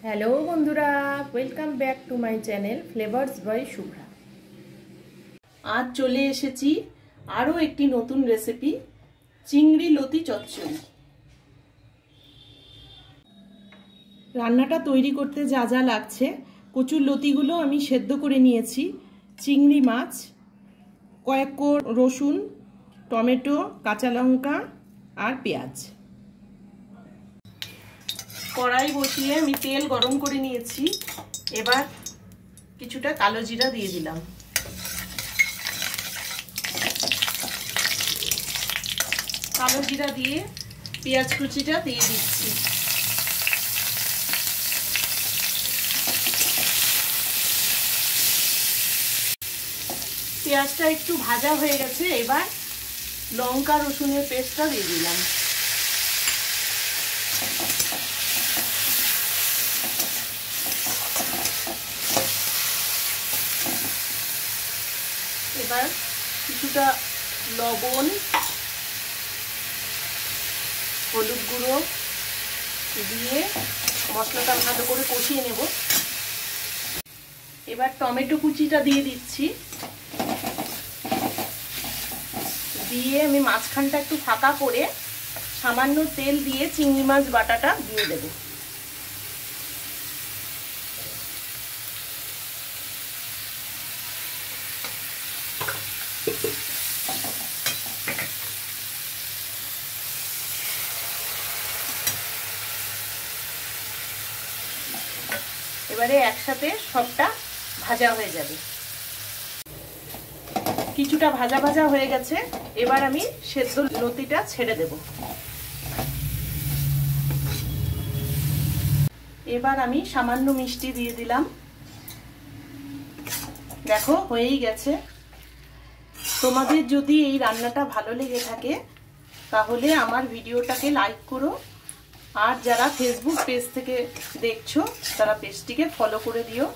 Hello বন্ধুরা, welcome back to my channel Flavours by Shubhra. আজ চলে এসেছি আরও একটি নতুন রেসিপি, চিংড়ি লতি চচ্চড়ি। রান্নাটা তৈরি করতে যা যা লাগছে, কচুর লতিগুলো আমি সেদ্ধ করে নিয়েছি, চিংড়ি মাছ, কয়েক কোয়া রসুন, টমেটো, কাঁচা লঙ্কা আর পেঁয়াজ। কড়াই বসিয়ে আমি তেল গরম করে নিয়েছি। এবার কিছুটা কালো জিরা দিয়ে দিলাম। কালো জিরা দিয়ে পেঁয়াজ কুচিটা দিয়ে দিচ্ছি। পেঁয়াজটা একটু ভাজা হয়ে গেছে, এবার লঙ্কা রসুনের পেস্টটা দিয়ে দিলাম। এবার কিছুটা লবণ, হলুদ গুঁড়ো দিয়ে মশলাটা ভালো করে কষিয়ে নেব। এবার টমেটো কুচিটা দিয়ে দিচ্ছি, দিয়ে আমি মাঝখানটা একটু ফাঁকা করে সামান্য তেল দিয়ে চিংড়ি মাছ বাটাটা দিয়ে দেব। এবারে একসাথে সবটা ভাজা হয়ে যাবে। কিছুটা ভাজা ভাজা হয়ে গেছে, এবার আমি সেদ্ধ লতিটা ছেড়ে দেব। এবার আমি সামান্য মিষ্টি দিয়ে দিলাম। দেখো হয়েই গেছে। তোমাদের যদি এই রান্নাটা ভালো লেগে থাকে তাহলে আমার ভিডিওটাকে লাইক করো, আর যারা ফেসবুক পেজ থেকে দেখছো তারা পেজটিকে ফলো করে দিও।